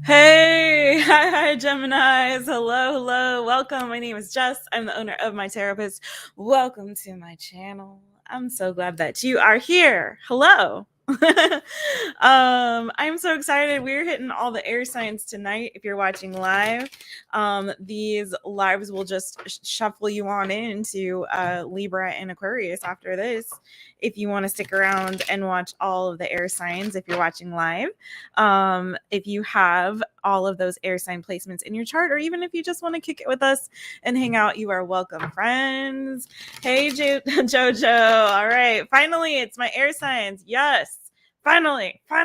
Hey, hi, Geminis. Hello. Welcome. My name is Jess. I'm the owner of My Taropist. Welcome to my channel. I'm so glad that you are here. Hello. I'm so excited. We're hitting all the air signs tonight. If you're watching live, these lives will just shuffle you on into Libra and Aquarius after this. If you want to stick around and watch all of the air signs, if you're watching live, if you have all of those air sign placements in your chart, or even if you just want to kick it with us and hang out, you are welcome, friends. Hey, Jojo. All right. Finally, it's my air signs. Yes. Finally. All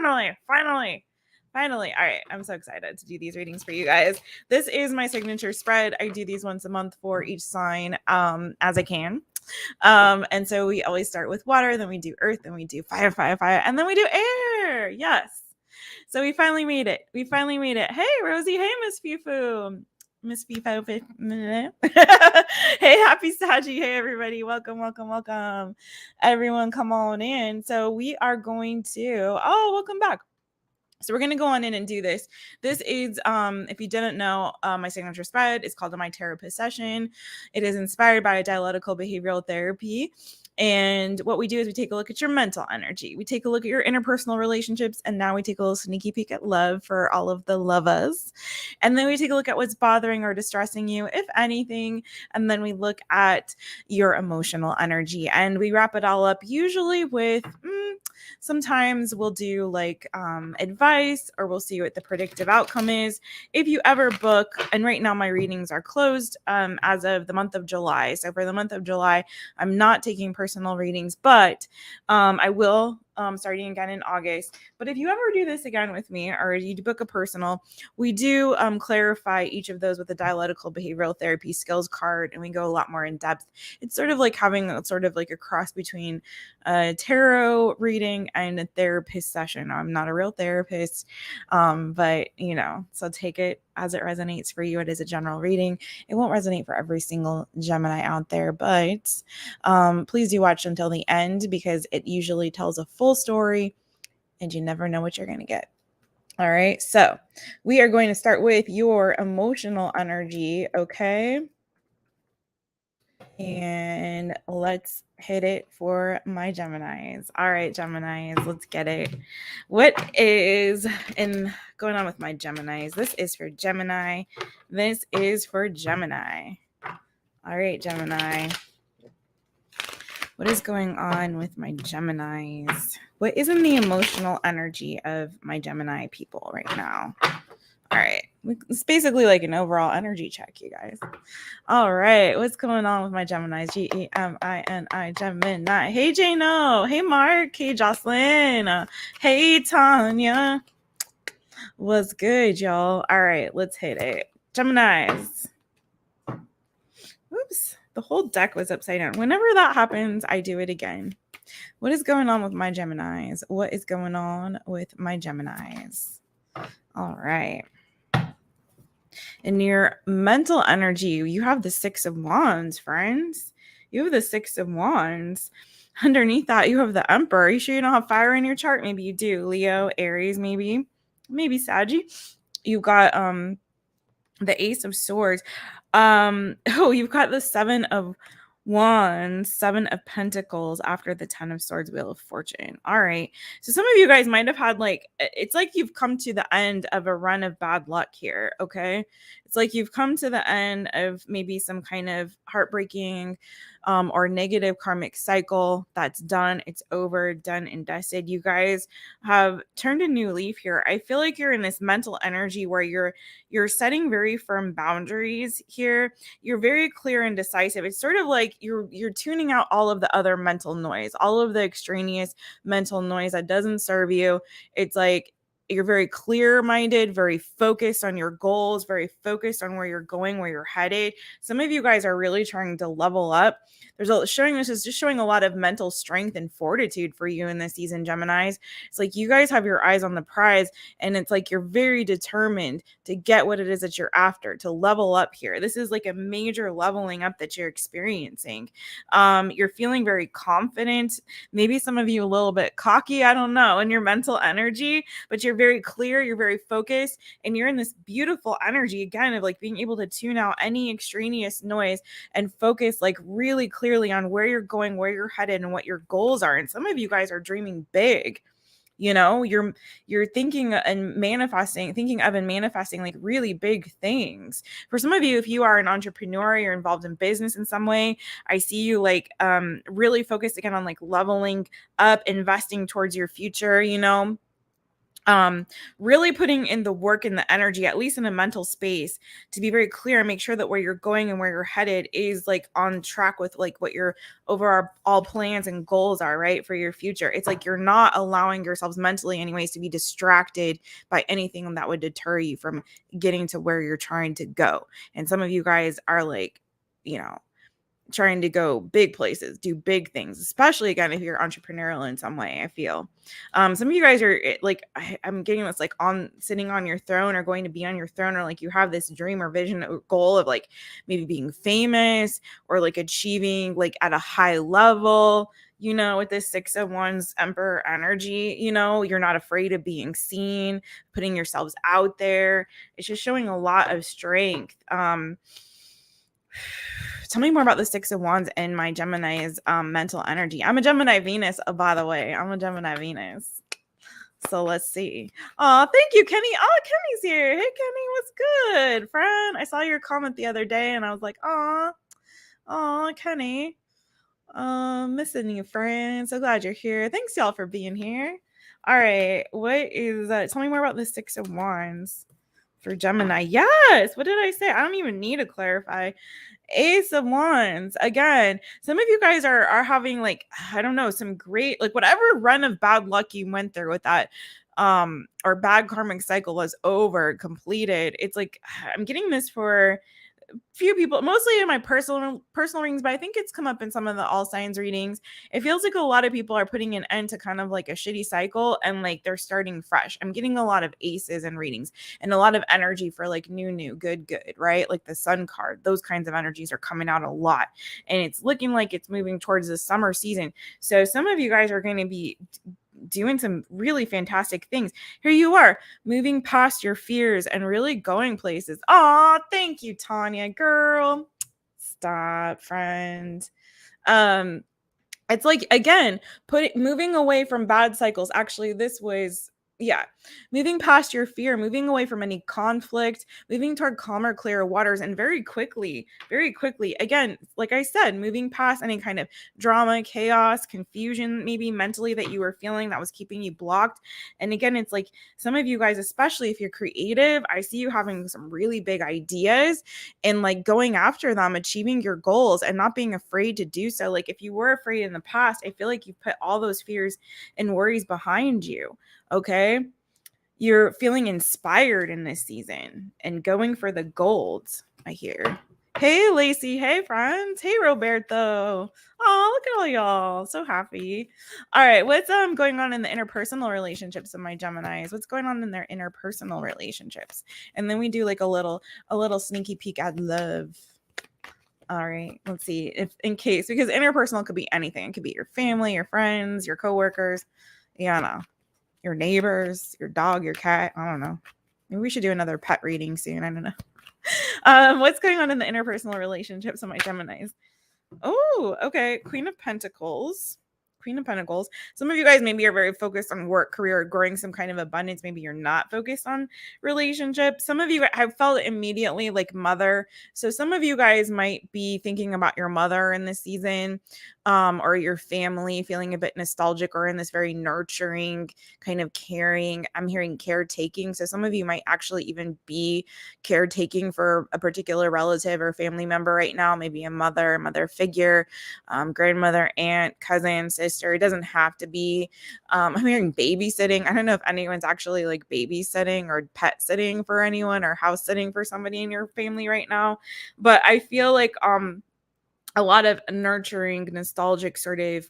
right. I'm so excited to do these readings for you guys. This is my signature spread. I do these once a month for each sign as I can. And so we always start with water, then we do earth, then we do fire, and then we do air. Yes. So we finally made it. Hey, Rosie. Hey, Miss Fufu. Miss Fifo. Hey, happy Saji. Hey, everybody. Welcome. Everyone, come on in. So we are going to, welcome back. So we're going to go on in and do this. This is, if you didn't know, my signature spread is called the My Taropist session. It is inspired by dialectical behavioral therapy. And what we do is we take a look at your mental energy. We take a look at your interpersonal relationships. And now we take a little sneaky peek at love for all of the lovers. And then we take a look at what's bothering or distressing you, if anything. And then we look at your emotional energy. And we wrap it all up usually with... sometimes we'll do like advice, or we'll see what the predictive outcome is. If you ever book, and right now my readings are closed as of the month of July. So for the month of July, I'm not taking personal readings, but I will starting again in August. But if you ever do this again with me, or you book a personal, we do clarify each of those with a dialectical behavioral therapy skills card, and we go a lot more in depth. It's sort of like having a cross between a tarot reading and a therapist session. I'm not a real therapist, but so take it as it resonates for you. It is a general reading. It won't resonate for every single Gemini out there, but please do watch until the end, because it usually tells a full story and you never know what you're going to get. All right, so we are going to start with your emotional energy, okay? And let's hit it for my Geminis. All right, Geminis, let's get it. What is going on with my Geminis? This is for Gemini. This is for Gemini. All right, Gemini. What is going on with my Geminis? What is in the emotional energy of my Gemini people right now? All right. It's basically like an overall energy check, you guys. All right. What's going on with my Geminis? Gemini, Gemini. Hey, Jano. Hey, Mark. Hey, Jocelyn. Hey, Tanya. What's good, y'all? All right. Let's hit it. Geminis. Oops. The whole deck was upside down. Whenever that happens, I do it again. What is going on with my Geminis? What is going on with my Geminis? All right. In your mental energy, you have the Six of Wands, friends. You have the Six of Wands. Underneath that, you have the Emperor. Are you sure you don't have fire in your chart? Maybe you do. Leo, Aries, maybe Saggy. You got the Ace of Swords. You've got the Seven of Wands, Seven of Pentacles after the 10 of Swords, Wheel of Fortune. All right. So some of you guys might have had it's like you've come to the end of a run of bad luck here. Okay. It's like you've come to the end of maybe some kind of heartbreaking or negative karmic cycle that's done. It's over, done and dusted. You guys have turned a new leaf here. I feel like you're in this mental energy where you're setting very firm boundaries here. You're very clear and decisive. It's sort of like you're tuning out all of the other mental noise, all of the extraneous mental noise that doesn't serve you. It's like you're very clear-minded, very focused on your goals, very focused on where you're going, where you're headed. Some of you guys are really trying to level up. This is just showing a lot of mental strength and fortitude for you in this season, Geminis. It's like you guys have your eyes on the prize, and it's like you're very determined to get what it is that you're after, to level up here. This is like a major leveling up that you're experiencing. You're feeling very confident, maybe some of you a little bit cocky, I don't know, in your mental energy, but you're very clear, you're very focused, and you're in this beautiful energy again of like being able to tune out any extraneous noise and focus like really clearly on where you're going, where you're headed, and what your goals are. And some of you guys are dreaming big. You're thinking of and manifesting like really big things. For some of you, if you are an entrepreneur, you're involved in business in some way, I see you like really focused again on like leveling up, investing towards your future, really putting in the work and the energy, at least in a mental space, to be very clear and make sure that where you're going and where you're headed is like on track with like what your overall plans and goals are, right, for your future. It's like you're not allowing yourselves mentally anyways to be distracted by anything that would deter you from getting to where you're trying to go. And some of you guys are like, trying to go big places, do big things, especially again if you're entrepreneurial in some way. I feel some of you guys are like, I'm getting this like on sitting on your throne or going to be on your throne, or like you have this dream or vision or goal of like maybe being famous or like achieving like at a high level, with this 6 of Wands Emperor energy. You're not afraid of being seen, putting yourselves out there. It's just showing a lot of strength. Tell me more about the 6 of Wands and my Gemini's mental energy. I'm a Gemini Venus, by the way. I'm a Gemini Venus. So let's see. Oh, thank you, Kenny. Oh, Kenny's here. Hey, Kenny, what's good, friend? I saw your comment the other day, and I was like, oh, Kenny. Missing you, friend. So glad you're here. Thanks, y'all, for being here. All right. What is that? Tell me more about the 6 of Wands for Gemini. Yes. What did I say? I don't even need to clarify. Ace of Wands. Again, some of you guys are having like, I don't know, some great, like whatever run of bad luck you went through with that or bad karmic cycle was over, completed. It's like I'm getting this for few people, mostly in my personal readings, but I think it's come up in some of the all signs readings. It feels like a lot of people are putting an end to kind of like a shitty cycle and like they're starting fresh. I'm getting a lot of aces in readings and a lot of energy for like new, good, right? Like the sun card, those kinds of energies are coming out a lot, and it's looking like it's moving towards the summer season. So some of you guys are going to be doing some really fantastic things. Here you are, moving past your fears and really going places. Oh, thank you, Tanya, girl. Stop, friend. It's like, again, moving away from bad cycles. Actually, this was moving past your fear, moving away from any conflict, moving toward calmer, clearer waters, and very quickly, again, like I said, moving past any kind of drama, chaos, confusion, maybe mentally that you were feeling that was keeping you blocked. And again, it's like some of you guys, especially if you're creative, I see you having some really big ideas and like going after them, achieving your goals and not being afraid to do so. Like if you were afraid in the past, I feel like you've put all those fears and worries behind you. Okay. You're feeling inspired in this season and going for the gold, I hear. Hey, Lacey. Hey, friends. Hey, Roberto. Oh, look at all y'all. So happy. All right. What's going on in the interpersonal relationships of my Geminis? What's going on in their interpersonal relationships? And then we do like a little sneaky peek at love. All right. Let's see if in case, because interpersonal could be anything. It could be your family, your friends, your coworkers. Yeah, I know. Your neighbors, your dog, your cat. I don't know. Maybe we should do another pet reading soon. I don't know. What's going on in the interpersonal relationships of my Geminis? Oh, okay. Queen of Pentacles. Some of you guys maybe are very focused on work, career, growing some kind of abundance. Maybe you're not focused on relationships. Some of you have felt immediately like mother. So some of you guys might be thinking about your mother in this season, or your family, feeling a bit nostalgic or in this very nurturing kind of caring. I'm hearing caretaking. So some of you might actually even be caretaking for a particular relative or family member right now, maybe a mother figure, grandmother, aunt, cousin, sister, sister. It doesn't have to be. I'm hearing babysitting. I don't know if anyone's actually like babysitting or pet sitting for anyone or house sitting for somebody in your family right now. But I feel like a lot of nurturing, nostalgic sort of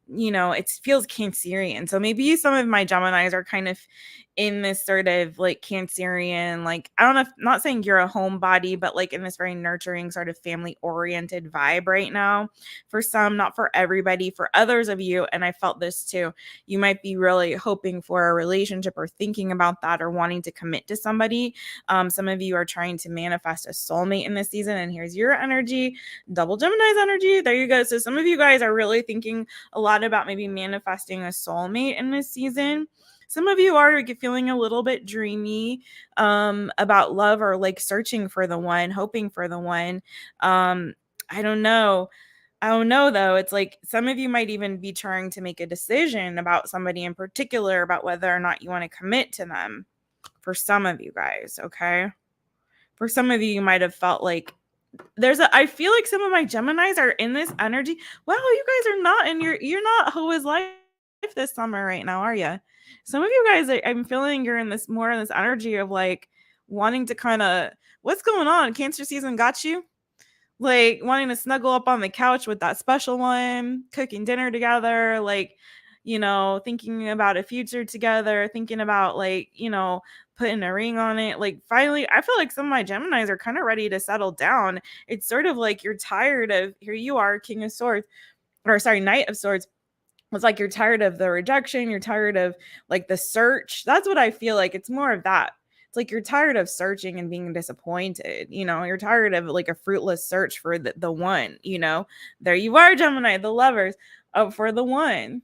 it feels Cancerian. So maybe some of my Geminis are kind of in this sort of like Cancerian, like, I don't know, not saying you're a homebody, but like in this very nurturing sort of family oriented vibe right now. For some, not for everybody, for others of you, and I felt this too, you might be really hoping for a relationship or thinking about that or wanting to commit to somebody. Some of you are trying to manifest a soulmate in this season, and here's your energy, double Gemini's energy. There you go. So some of you guys are really thinking a lot about maybe manifesting a soulmate in this season. Some of you are feeling a little bit dreamy about love, or like searching for the one, hoping for the one. I don't know. I don't know though. It's like some of you might even be trying to make a decision about somebody in particular, about whether or not you want to commit to them. For some of you guys, okay? For some of you, you might have felt like I feel like some of my Geminis are in this energy. Wow, you guys are not you're not who is life this summer right now, are you? Some of you guys, I'm feeling you're in this more in this energy of like wanting to kind of, what's going on? Cancer season got you? Like wanting to snuggle up on the couch with that special one, cooking dinner together, like, thinking about a future together, thinking about like, putting a ring on it. Like finally, I feel like some of my Geminis are kind of ready to settle down. It's sort of like you're tired of, here you are, King of Swords, or sorry, Knight of Swords. It's like you're tired of the rejection. You're tired of like the search. That's what I feel like. It's more of that. It's like you're tired of searching and being disappointed. You're tired of like a fruitless search for the one. There you are, Gemini, the lovers, for the one.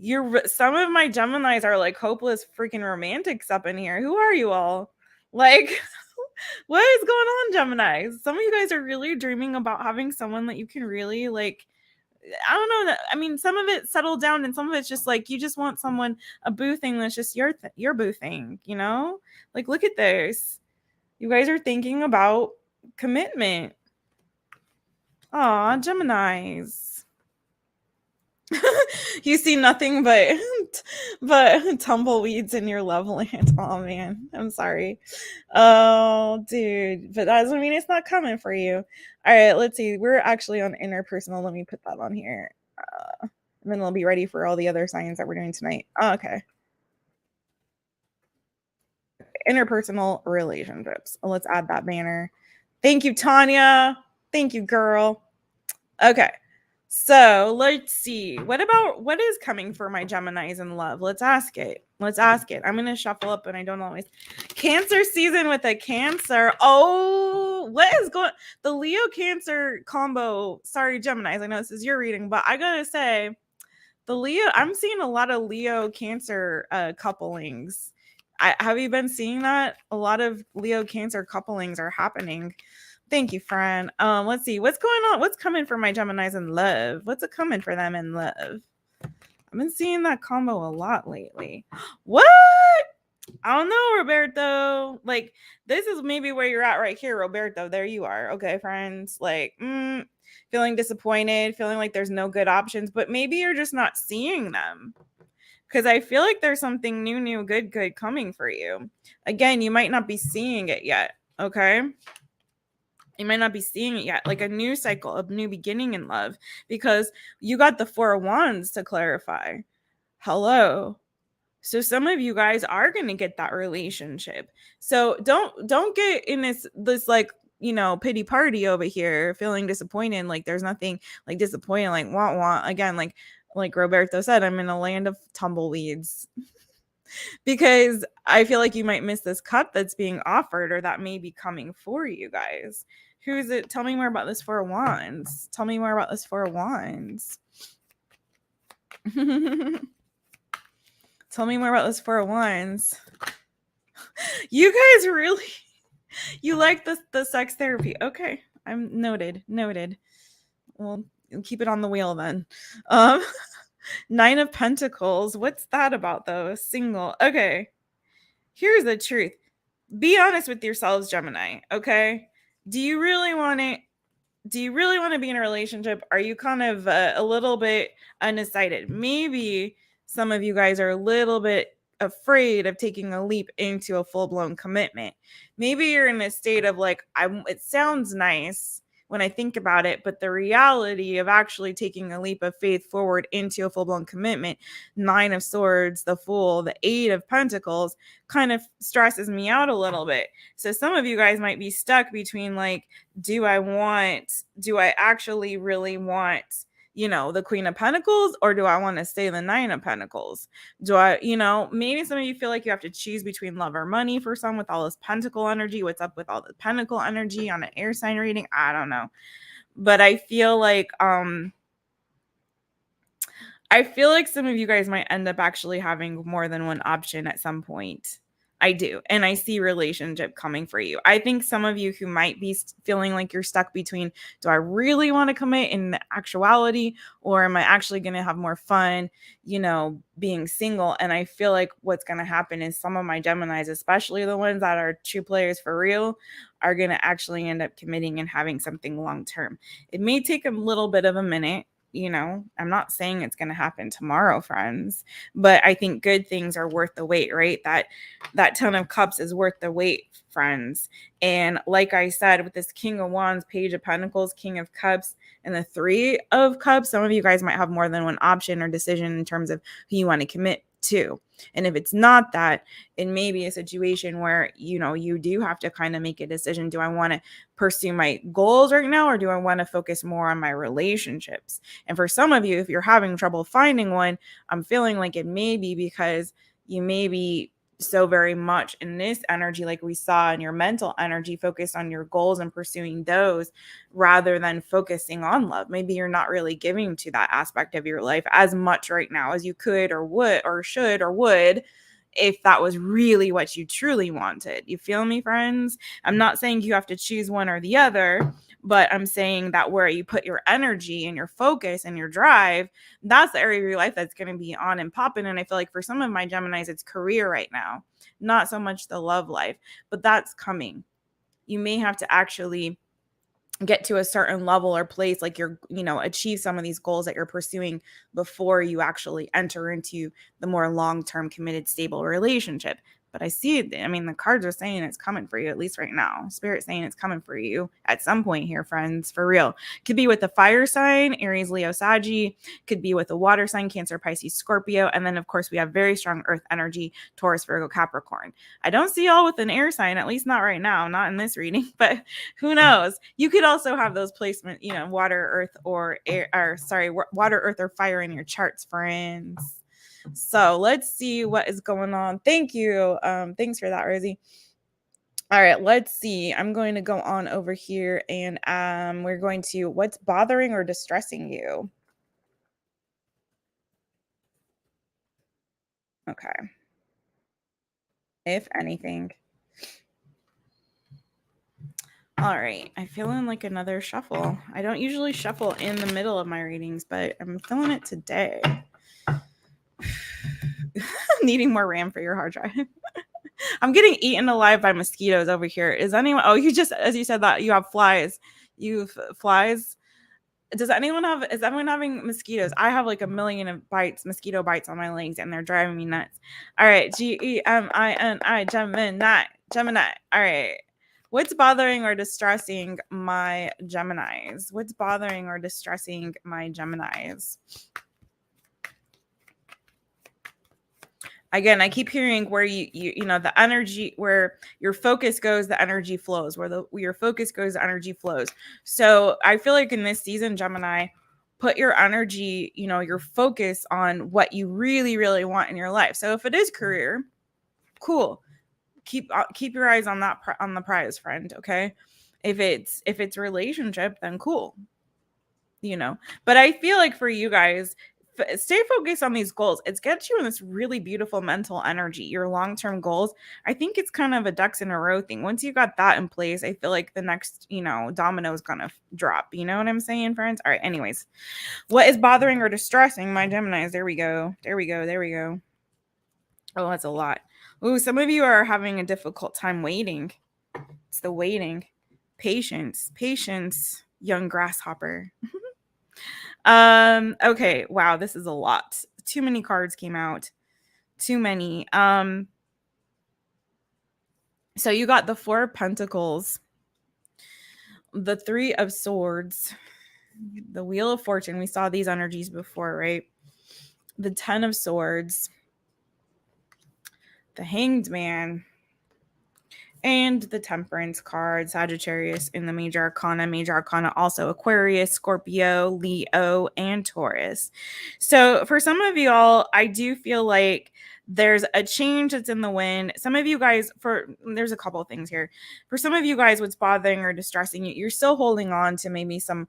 Some of my Geminis are like hopeless freaking romantics up in here. Who are you all? Like, what is going on, Gemini? Some of you guys are really dreaming about having someone that you can really like. I don't know. I mean, some of it settled down, and some of it's just like you just want someone, a boo thing that's just your boo thing. Like look at this. You guys are thinking about commitment. Aw, Geminis. You see nothing but tumbleweeds in your love land. Oh man, I'm sorry. Oh dude, but that doesn't mean it's not coming for you. All right, let's see. We're actually on interpersonal. Let me put that on here. And then we'll be ready for all the other signs that we're doing tonight. Oh, okay. Interpersonal relationships. Let's add that banner. Thank you, Tanya. Thank you, girl. Okay. So let's see. What is coming for my Geminis in love? Let's ask it. I'm going to shuffle up, and I don't always. Cancer season with a Cancer. Oh, what is going, the Leo Cancer combo. Sorry, Geminis. I know this is your reading, but I got to say, I'm seeing a lot of Leo Cancer couplings. Have you been seeing that? A lot of Leo Cancer couplings are happening. Thank you, friend. Let's see. What's going on? What's coming for my Geminis in love? What's it coming for them in love? I've been seeing that combo a lot lately. What? I don't know, Roberto. Like, this is maybe where you're at right here, Roberto. There you are. Okay, friends. Like, feeling disappointed, feeling like there's no good options, but maybe you're just not seeing them. Because I feel like there's something new, good coming for you. Again, you might not be seeing it yet. Okay. You might not be seeing it yet, like a new cycle, a new beginning in love, because you got the Four of Wands to clarify. Hello. So some of you guys are going to get that relationship. So don't get in this like, pity party over here, feeling disappointed, like there's nothing like disappointing, like want again, like Roberto said, I'm in a land of tumbleweeds. Because I feel like you might miss this cup that's being offered, or that may be coming for you guys. Who is it? Tell me more about this Four of Wands. Tell me more about this Four of Wands. Tell me more about this Four of Wands. You guys really, you like the sex therapy. Okay, I'm noted. Well, keep it on the wheel then. Nine of Pentacles. What's that about though? Single. Okay. Here's the truth. Be honest with yourselves, Gemini. Okay. Do you really want it? do you really want to be in a relationship? Are you kind of a little bit undecided? Maybe some of you guys are a little bit afraid of taking a leap into a full-blown commitment. Maybe you're in a state of like, it sounds nice when I think about it, but the reality of actually taking a leap of faith forward into a full-blown commitment, Nine of Swords, the Fool, the Eight of Pentacles, kind of stresses me out a little bit. So some of you guys might be stuck between like, do I actually really want, the Queen of Pentacles, or do I want to stay the Nine of Pentacles? Do I, maybe some of you feel like you have to choose between love or money for some with all this Pentacle energy. What's up with all the Pentacle energy on an air sign reading? I don't know. But I feel like some of you guys might end up actually having more than one option at some point. I do. And I see relationship coming for you. I think some of you who might be feeling like you're stuck between, do I really want to commit in actuality, or am I actually going to have more fun, being single? And I feel like what's going to happen is some of my Geminis, especially the ones that are true players for real, are going to actually end up committing and having something long term. It may take a little bit of a minute. I'm not saying it's going to happen tomorrow, friends, but I think good things are worth the wait, right? That Ten of Cups is worth the wait, friends. And like I said, with this King of Wands, Page of Pentacles, King of Cups, and the Three of Cups, some of you guys might have more than one option or decision in terms of who you want to commit to. And if it's not that, it may be a situation where, you do have to kind of make a decision. Do I want to pursue my goals right now, or do I want to focus more on my relationships? And for some of you, if you're having trouble finding one, I'm feeling like it may be because you may be so very much in this energy, like we saw in your mental energy, focused on your goals and pursuing those rather than focusing on love. Maybe you're not really giving to that aspect of your life as much right now as you could or would or should or would if that was really what you truly wanted. You feel me, friends? I'm not saying you have to choose one or the other, but I'm saying that where you put your energy and your focus and your drive, that's the area of your life that's going to be on and popping. And I feel like for some of my Geminis, it's career right now, not so much the love life, but that's coming. You may have to actually get to a certain level or place, like you're, achieve some of these goals that you're pursuing before you actually enter into the more long-term committed stable relationship. But I see it. I mean, the cards are saying it's coming for you, at least right now. Spirit saying it's coming for you at some point here, friends, for real. Could be with the fire sign, Aries, Leo, Saggy. Could be with the water sign, Cancer, Pisces, Scorpio. And then, of course, we have very strong earth energy, Taurus, Virgo, Capricorn. I don't see y'all with an air sign, at least not right now, not in this reading, but who knows? You could also have those placement, water, earth, or air, or sorry, water, earth, or fire in your charts, friends. So let's see what is going on. Thank you. Thanks for that, Rosie. All right, let's see. I'm going to go on over here and we're going to, what's bothering or distressing you? Okay. If anything. All right. I'm feeling like another shuffle. I don't usually shuffle in the middle of my readings, but I'm feeling it today. Needing more RAM for your hard drive. I'm getting eaten alive by mosquitoes over here. Is anyone? Oh, you just, as you said that, you have flies. You have flies. Is anyone having mosquitoes? I have like a million of mosquito bites on my legs, and they're driving me nuts. All right. Gemini. Gemini. All right. What's bothering or distressing my Geminis? What's bothering or distressing my Geminis? Again, I keep hearing where the energy, where your focus goes, the energy flows. Where your focus goes, the energy flows. So I feel like in this season, Gemini, put your energy, your focus on what you really, really want in your life. So if it is career, cool. Keep your eyes on that on the prize, friend. Okay. If it's relationship, then cool. But I feel like for you guys, stay focused on these goals. It gets you in this really beautiful mental energy, your long-term goals. I think it's kind of a ducks in a row thing. Once you got that in place, I feel like the next, domino is going to drop. You know what I'm saying, friends? All right. Anyways, what is bothering or distressing my Geminis? There we go. Oh, that's a lot. Ooh, some of you are having a difficult time waiting. It's the waiting. Patience. young grasshopper. Okay, wow, this is a lot. Too many cards came out. Too many. So you got the Four of Pentacles, the Three of Swords, the Wheel of Fortune. We saw these energies before, right? The Ten of Swords, the Hanged Man, and the Temperance card, Sagittarius in the Major Arcana also Aquarius, Scorpio, Leo, and Taurus. So for some of y'all, I do feel like there's a change that's in the wind. Some of you guys, there's a couple of things here. For some of you guys, what's bothering or distressing you, you're still holding on to maybe some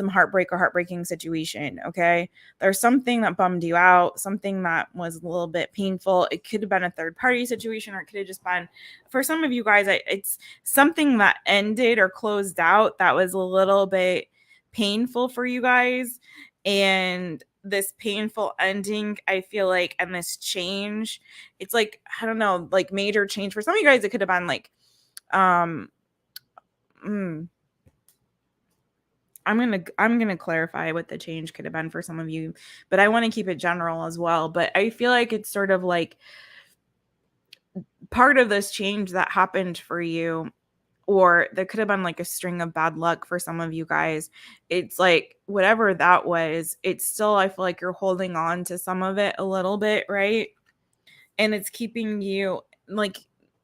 heartbreak or heartbreaking situation, okay? There's something that bummed you out, something that was a little bit painful. It could have been a third party situation, or it could have just been, for some of you guys, it's something that ended or closed out that was a little bit painful for you guys. And this painful ending, I feel like, and this change, it's like, I don't know, like major change. For some of you guys, it could have been like, I'm gonna clarify what the change could have been for some of you, but I want to keep it general as well. But I feel like it's sort of like part of this change that happened for you, or there could have been like a string of bad luck for some of you guys. It's like whatever that was, it's still, I feel like you're holding on to some of it a little bit, right? And it's keeping you like,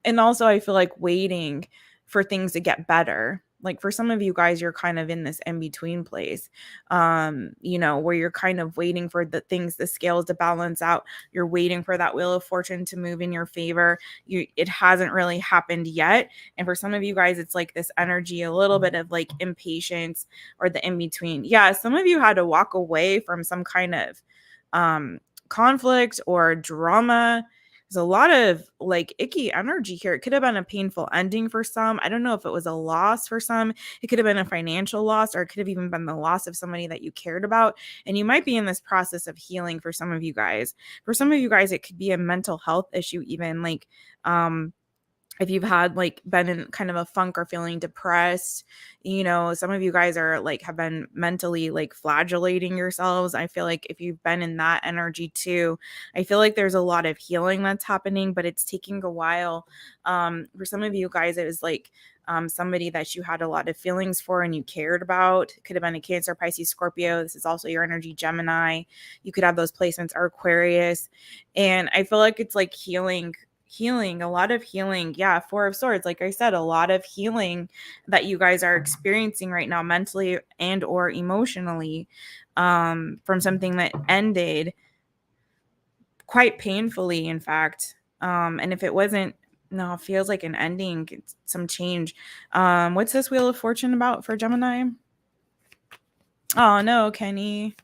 and also I feel like waiting for things to get better. Like for some of you guys, you're kind of in this in-between place, where you're kind of waiting for the scales to balance out. You're waiting for that Wheel of Fortune to move in your favor. It hasn't really happened yet. And for some of you guys, it's like this energy, a little bit of like impatience or the in-between. Yeah, some of you had to walk away from some kind of conflict or drama. There's a lot of like icky energy here. It could have been a painful ending for some. I don't know if it was a loss for some. It could have been a financial loss, or it could have even been the loss of somebody that you cared about. And you might be in this process of healing for some of you guys. For some of you guys, it could be a mental health issue, even like, if you've had like been in kind of a funk or feeling depressed, some of you guys are like have been mentally like flagellating yourselves. I feel like if you've been in that energy too, I feel like there's a lot of healing that's happening, but it's taking a while. For some of you guys, it was like somebody that you had a lot of feelings for and you cared about. It could have been a Cancer, Pisces, Scorpio. This is also your energy, Gemini. You could have those placements, or Aquarius. And I feel like it's like healing, a lot of healing. Yeah, Four of Swords, like I said, a lot of healing that you guys are experiencing right now, mentally and or emotionally, from something that ended quite painfully, in fact. And if it wasn't, no, it feels like an ending, it's some change. What's this Wheel of Fortune about for Gemini? Oh no, Kenny.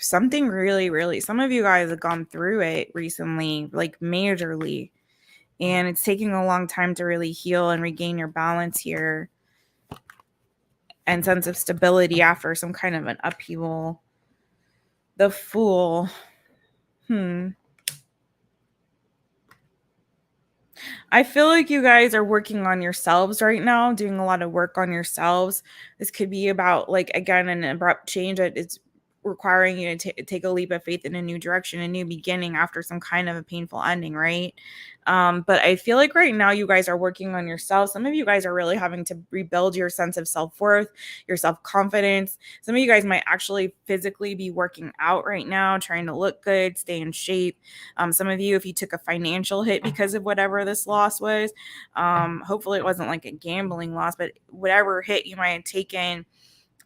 Something really, some of you guys have gone through it recently, like majorly, and it's taking a long time to really heal and regain your balance here and sense of stability after some kind of an upheaval. The Fool. I feel like you guys are working on yourselves right now, doing a lot of work on yourselves. This could be about, like, again, an abrupt change that is requiring you to take a leap of faith in a new direction, a new beginning after some kind of a painful ending, right? But I feel like right now you guys are working on yourself. Some of you guys are really having to rebuild your sense of self-worth, your self-confidence. Some of you guys might actually physically be working out right now, trying to look good, stay in shape. Some of you, if you took a financial hit because of whatever this loss was, hopefully it wasn't like a gambling loss, but whatever hit you might have taken,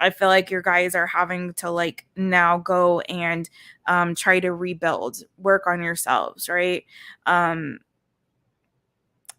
I feel like your guys are having to like now go and try to rebuild, work on yourselves, right?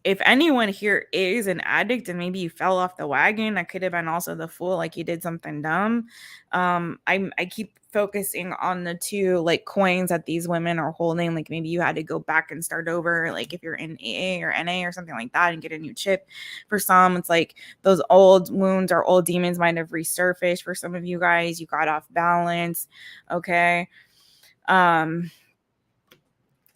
If anyone here is an addict and maybe you fell off the wagon, that could have been also the Fool, like you did something dumb. I keep focusing on the two like coins that these women are holding. Like maybe you had to go back and start over, like if you're in AA or NA or something like that, and get a new chip. For some, it's like those old wounds or old demons might have resurfaced. For some of you guys, you got off balance. Okay.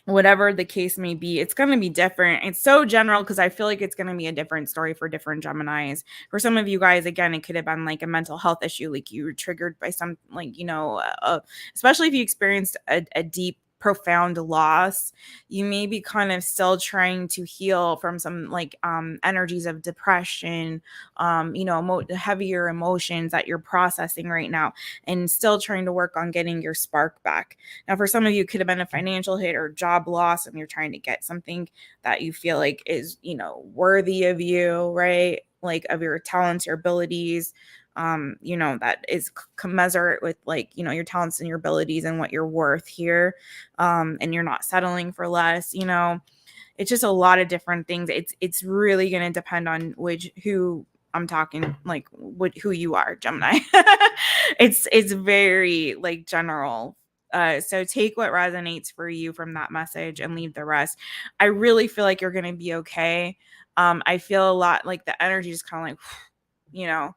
whatever the case may be, it's going to be different. It's so general because I feel like it's going to be a different story for different Geminis. For some of you guys, again, it could have been like a mental health issue, like you were triggered by some, like, especially if you experienced a deep, profound loss. You may be kind of still trying to heal from some like energies of depression, heavier emotions that you're processing right now, and still trying to work on getting your spark back. Now, for some of you, it could have been a financial hit or job loss, and you're trying to get something that you feel like is, worthy of you, right? Like of your talents, your abilities, that is commensurate with like, your talents and your abilities and what you're worth here. And you're not settling for less, it's just a lot of different things. It's really going to depend on who I'm talking, like who you are, Gemini. It's very like general. So take what resonates for you from that message and leave the rest. I really feel like you're going to be okay. I feel a lot like the energy is kind of like, you know,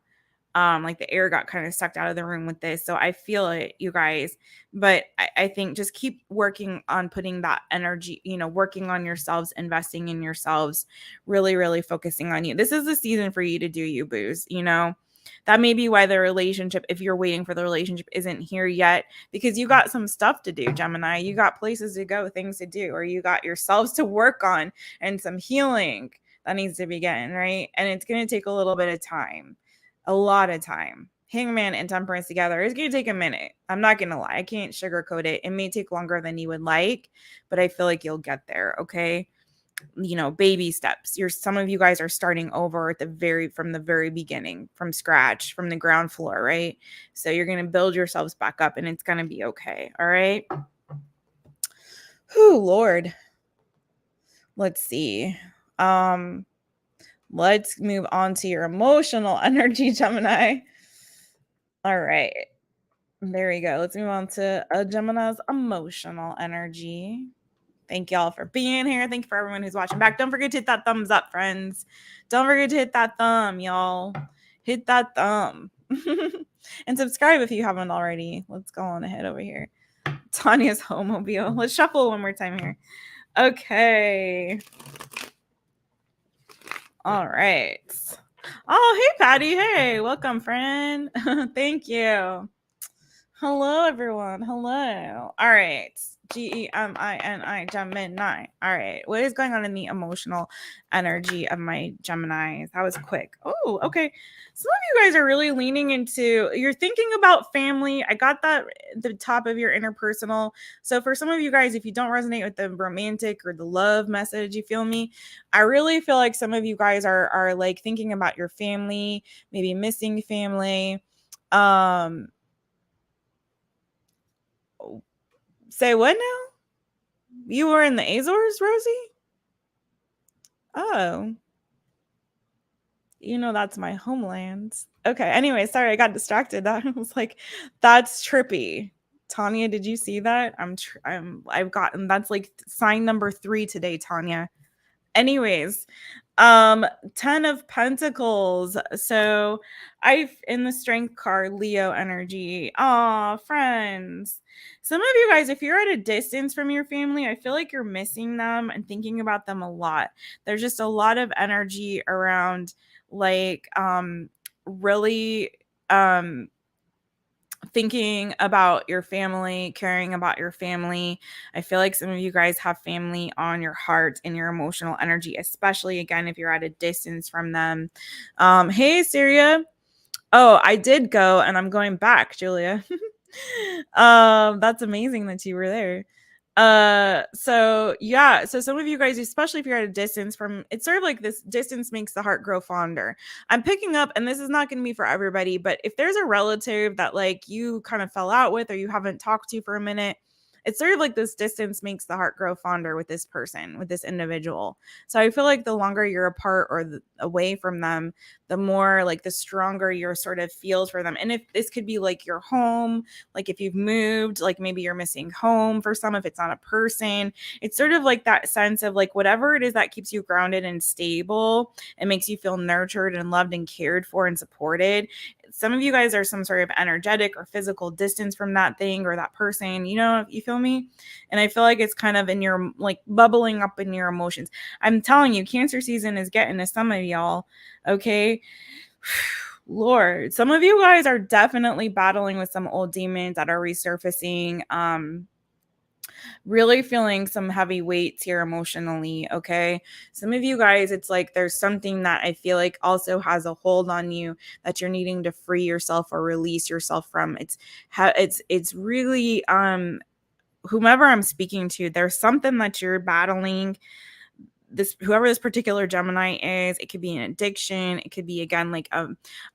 like the air got kind of sucked out of the room with this. So I feel it, you guys. But I think just keep working on putting that energy, working on yourselves, investing in yourselves, really, really focusing on you. This is the season for you to do you, booze, That may be why the relationship, if you're waiting for the relationship, isn't here yet, because you got some stuff to do, Gemini. You got places to go, things to do, or you got yourselves to work on and some healing that needs to begin, right? And it's going to take a little bit of time. A lot of time. Hangman and Temperance together is going to take a minute. I'm not going to lie. I can't sugarcoat it. It may take longer than you would like, but I feel like you'll get there. Okay. Baby steps. Some of you guys are starting over from the very beginning, from scratch, from the ground floor, right? So you're going to build yourselves back up and it's going to be okay. All right. Whew, Lord. Let's see. Let's move on to your emotional energy, Gemini. All right. There we go. Let's move on to a Gemini's emotional energy. Thank y'all for being here. Thank you for everyone who's watching back. Don't forget to hit that thumbs up, friends. Don't forget to hit that thumb, y'all. Hit that thumb. And subscribe if you haven't already. Let's go on ahead over here. Tanya's homemobile. Let's shuffle one more time here. Okay. All right. Oh, hey, Patty. Hey, welcome, friend. Thank you. Hello, everyone. Hello. All right. Gemini, Gemini. All right. What is going on in the emotional energy of my Geminis? That was quick. Oh, okay. Some of you guys are really leaning into, you're thinking about family. I got that at the top of your interpersonal. So for some of you guys, if you don't resonate with the romantic or the love message, you feel me? I really feel like some of you guys are like thinking about your family, maybe missing family. Say what now? You were in the Azores, Rosie? Oh. That's my homeland. Okay. Anyway, sorry, I got distracted. I was like, that's trippy. Tanya, did you see that? I've gotten, that's like sign number 3 today, Tanya. Anyways, 10 of Pentacles. So in the Strength card, Leo energy. Aw, friends. Some of you guys, if you're at a distance from your family, I feel like you're missing them and thinking about them a lot. There's just a lot of energy around like really thinking about your family, caring about your family. I feel like some of you guys have family on your heart and your emotional energy, especially again if you're at a distance from them. Hey, Syria. Oh, I did go and I'm going back, Julia. That's amazing that you were there. So some of you guys, especially if you're at a distance from, it's sort of like this distance makes the heart grow fonder. I'm picking up, and this is not going to be for everybody, but if there's a relative that like you kind of fell out with or you haven't talked to for a minute, it's sort of like this distance makes the heart grow fonder with this person, with this individual. So I feel like the longer you're apart or away from them, the more like the stronger your sort of feels for them. And if this could be like your home, like if you've moved, like maybe you're missing home for some, if it's not a person, it's sort of like that sense of like whatever it is that keeps you grounded and stable and makes you feel nurtured and loved and cared for and supported. some of you guys are some sort of energetic or physical distance from that thing or that person, you feel me? And I feel like it's kind of in your, like, bubbling up in your emotions. I'm telling you, Cancer season is getting to some of y'all, okay? Lord, some of you guys are definitely battling with some old demons that are resurfacing. Really feeling some heavy weights here emotionally, okay? Some of you guys, it's like there's something that I feel like also has a hold on you that you're needing to free yourself or release yourself from. It's really whomever I'm speaking to, there's something that you're battling. This, whoever this particular Gemini is, it could be an addiction, it could be, again, like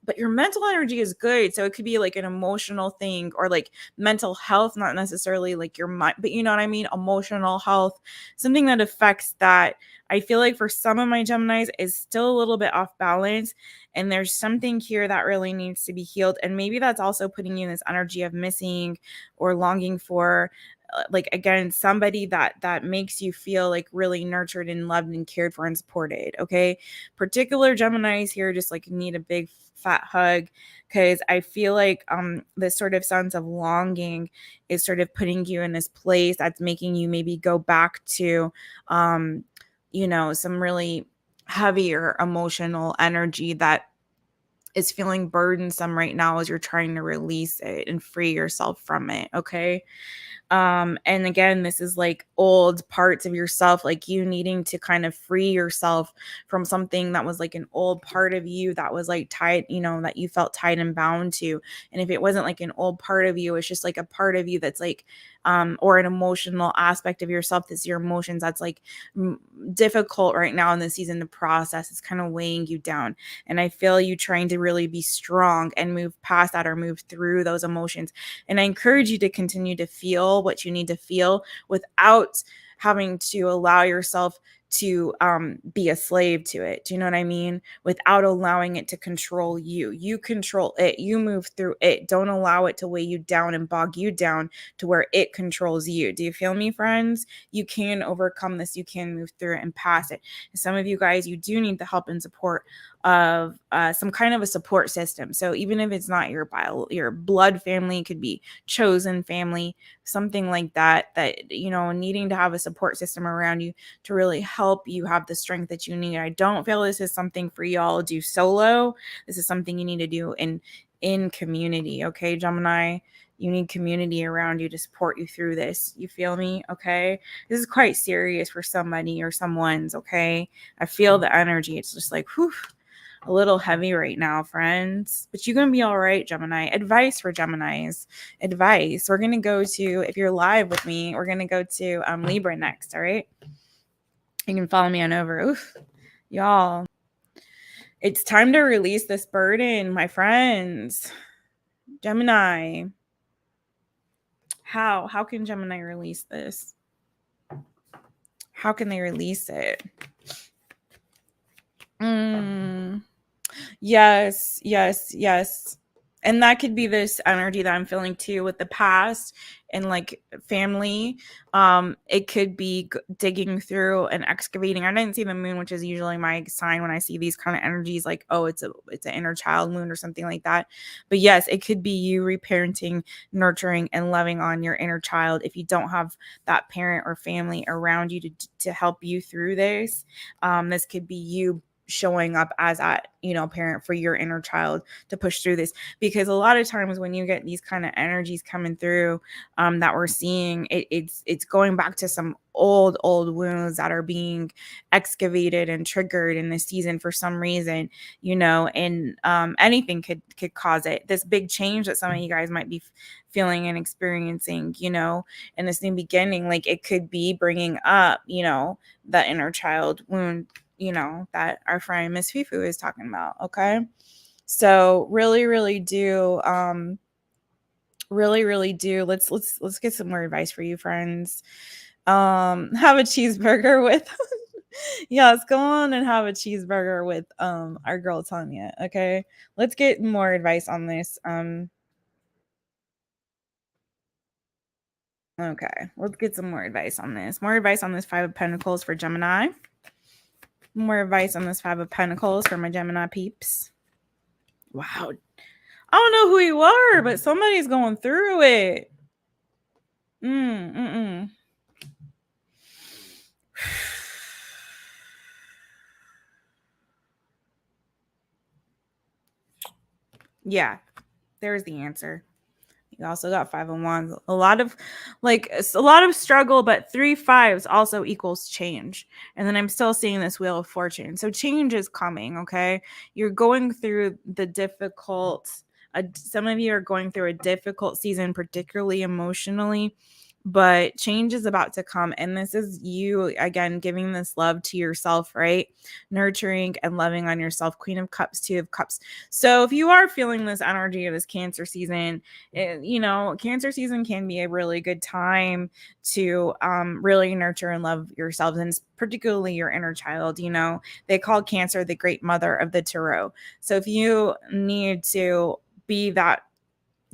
but your mental energy is good, so it could be like an emotional thing, or like mental health, not necessarily like your mind, but you know what I mean, emotional health, something that affects that. I feel like for some of my Geminis is still a little bit off balance, and there's something here that really needs to be healed, and maybe that's also putting you in this energy of missing or longing for, like, again, somebody that makes you feel like really nurtured and loved and cared for and supported, okay? Particular Geminis here just like need a big fat hug, because I feel like this sort of sense of longing is sort of putting you in this place that's making you maybe go back to some really heavier emotional energy that is feeling burdensome right now as you're trying to release it and free yourself from it, okay? And again, this is like old parts of yourself, like you needing to kind of free yourself from something that was like an old part of you that was like tied, that you felt tied and bound to. And if it wasn't like an old part of you, it's just like a part of you that's like, or an emotional aspect of yourself, that's your emotions, that's like difficult right now in the season to process. It's kind of weighing you down. And I feel you trying to really be strong and move past that or move through those emotions. And I encourage you to continue to feel what you need to feel without having to allow yourself to be a slave to it. Do you know what I mean? Without allowing it to control you. You control it. You move through it. Don't allow it to weigh you down and bog you down to where it controls you. Do you feel me, friends? You can overcome this. You can move through it and pass it. And some of you guys, you do need the help and support of some kind of a support system. So even if it's not your blood family, it could be chosen family, something like that, needing to have a support system around you to really help you have the strength that you need. I don't feel this is something for y'all to do solo. This is something you need to do in community, okay, Gemini? You need community around you to support you through this. You feel me? Okay. This is quite serious for somebody or someone's, okay? I feel the energy. It's just like, whew, a little heavy right now, friends, but you're going to be all right, Gemini. Advice for Geminis. Advice. We're going to go to, if you're live with me, we're going to go to Libra next, all right? You can follow me on over. Oof, y'all. It's time to release this burden, my friends. Gemini. How can Gemini release this? How can they release it? Yes, yes, yes. And that could be this energy that I'm feeling too with the past and like family. It could be digging through and excavating. I didn't see the moon, which is usually my sign when I see these kind of energies, like, oh, it's an inner child moon or something like that. But yes, it could be you reparenting, nurturing, and loving on your inner child if you don't have that parent or family around you to help you through this. This could be you showing up as a parent for your inner child to push through this, because a lot of times when you get these kind of energies coming through that we're seeing, it's going back to some old wounds that are being excavated and triggered in this season for some reason, and anything could cause it. This big change that some of you guys might be feeling and experiencing, in this new beginning, like it could be bringing up, the inner child wound, that our friend Miss Fifu is talking about. Okay. So really do, really do. Let's get some more advice for you, friends. Have a cheeseburger with, yes, go on and have a cheeseburger with, our girl Tanya. Okay. Let's get more advice on this. Okay. Let's get some more advice on this. More advice on this Five of Pentacles for Gemini. More advice on this Five of Pentacles for my Gemini peeps. Wow. I don't know who you are, but somebody's going through it. Mm-mm. Yeah, there's the answer. You also got 5 of Wands. A lot of struggle, but 3 5s also equals change. And then I'm still seeing this Wheel of Fortune. So change is coming, okay? You're going through the difficult, some of you are going through a difficult season, particularly emotionally, but change is about to come. And this is you, again, giving this love to yourself, right? Nurturing and loving on yourself. Queen of Cups, Two of Cups. So if you are feeling this energy of this Cancer season, Cancer season can be a really good time to really nurture and love yourselves, and particularly your inner child. They call Cancer the great mother of the tarot. So if you need to be that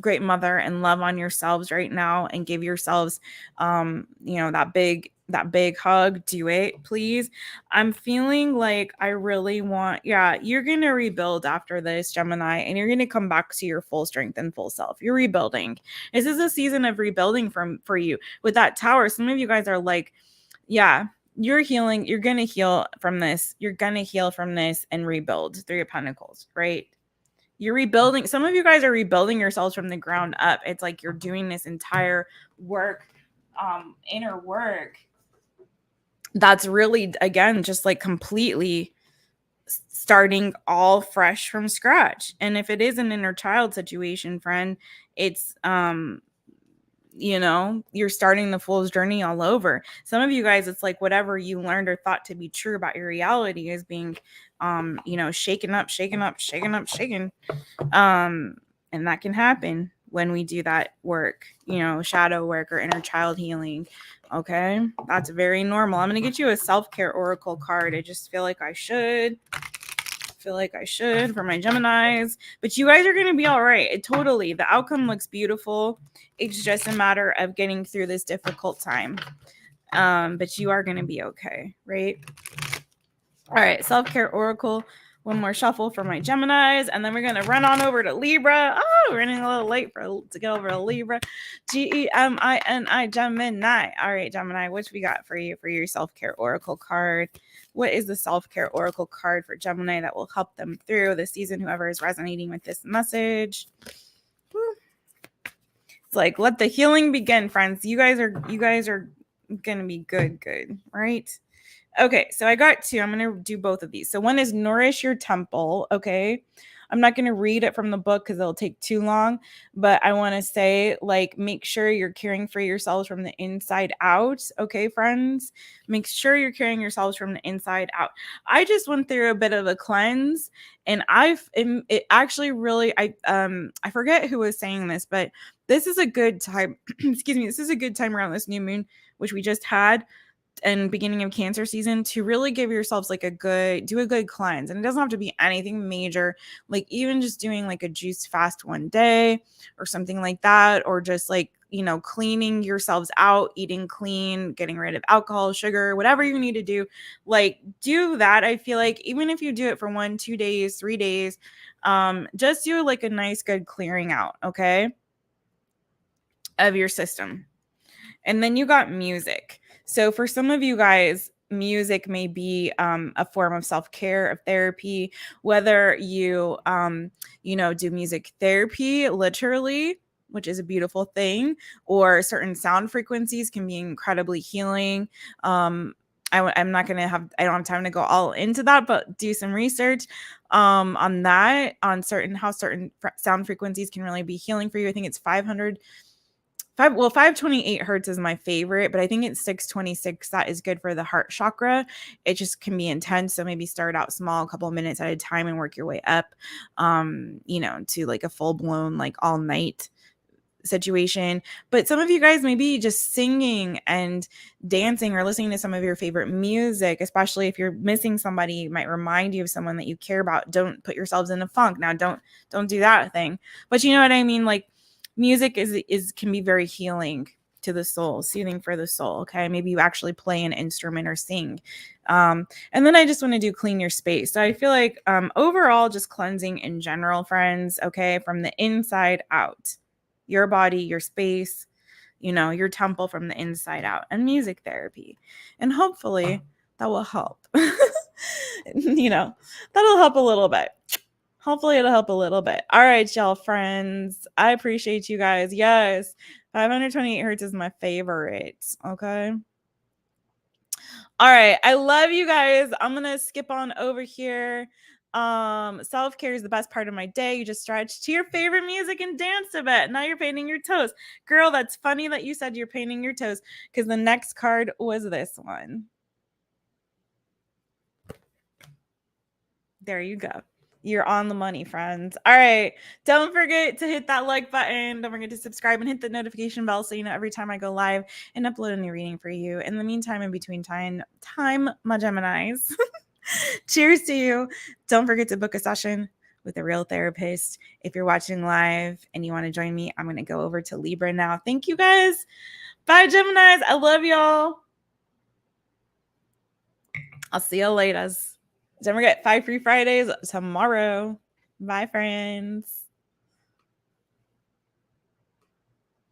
great mother and love on yourselves right now and give yourselves that big hug, do it, please. I'm feeling like I really want, you're gonna rebuild after this, Gemini, and you're gonna come back to your full strength and full self. You're rebuilding. This is a season of rebuilding for you. With that Tower, some of you guys are like, you're healing. You're gonna heal from this. You're gonna heal from this and rebuild. Three of Pentacles, right? You're rebuilding. Some of you guys are rebuilding yourselves from the ground up. It's like you're doing this entire work, inner work. That's really, again, just like completely starting all fresh from scratch. And if it is an inner child situation, friend, it's you're starting the fool's journey all over. Some of you guys, it's like whatever you learned or thought to be true about your reality is being shaken up, shaken. And that can happen when we do that work, shadow work or inner child healing. Okay, that's very normal. I'm going to get you a self-care oracle card. I just feel like I should for my Geminis, but you guys are going to be all right. Totally. The outcome looks beautiful. It's just a matter of getting through this difficult time. But you are going to be okay, right? All right, self-care oracle. One more shuffle for my Geminis, and then we're going to run on over to Libra. Oh, we're running a little late to get over to Libra. Gemini, Gemini. All right, Gemini, what we got for you for your self-care oracle card? What is the self-care oracle card for Gemini that will help them through the season, whoever is resonating with this message? Woo. It's like, let the healing begin, friends. You guys are going to be good, right? Okay, so I got two. I'm going to do both of these. So one is Nourish Your Temple, okay? I'm not going to read it from the book because it'll take too long, but I want to say, like, make sure you're caring for yourselves from the inside out, okay, friends? Make sure you're caring yourselves from the inside out. I just went through a bit of a cleanse, and it actually really, I forget who was saying this, but this is a good time, excuse me, this is a good time around this new moon, which we just had, and beginning of Cancer season, to really give yourselves like do a good cleanse. And it doesn't have to be anything major, like even just doing like a juice fast one day or something like that, or just like, cleaning yourselves out, eating clean, getting rid of alcohol, sugar, whatever you need to do, like do that. I feel like even if you do it for 1, 2 days, 3 days, just do like a nice good clearing out, okay, of your system. And then you got music. So for some of you guys, music may be a form of self-care, of therapy, whether you, do music therapy, literally, which is a beautiful thing, or certain sound frequencies can be incredibly healing. I'm not going to I don't have time to go all into that, but do some research on that, on how certain sound frequencies can really be healing for you. I think it's 528 hertz is my favorite, but I think it's 626 that is good for the heart chakra. It just can be intense, so maybe start out small, a couple of minutes at a time, and work your way up, to like a full-blown, like all night situation. But some of you guys maybe just singing and dancing or listening to some of your favorite music, especially if you're missing somebody, it might remind you of someone that you care about. Don't put yourselves in a funk. Now, don't do that thing. But you know what I mean? Like, music can be very healing. to the soul, soothing for the soul. Okay. Maybe you actually play an instrument or sing. And then I just want to do clean your space. So I feel like overall, just cleansing in general, friends. Okay. From the inside out, your body, your space, your temple from the inside out, and music therapy. And hopefully that will help. That'll help a little bit. Hopefully it'll help a little bit. All right, y'all friends. I appreciate you guys. Yes. 528 hertz is my favorite. Okay. All right. I love you guys. I'm going to skip on over here. Self-care is the best part of my day. You just stretch to your favorite music and dance a bit. Now you're painting your toes. Girl, that's funny that you said you're painting your toes, because the next card was this one. There you go. You're on the money, friends. All right. Don't forget to hit that like button. Don't forget to subscribe and hit the notification bell so you know every time I go live and upload a new reading for you. In the meantime, in between time, my Geminis. Cheers to you. Don't forget to book a session with a real therapist. If you're watching live and you want to join me, I'm going to go over to Libra now. Thank you guys. Bye, Geminis. I love y'all. I'll see you later. Don't forget 5 free Fridays tomorrow. Bye, friends.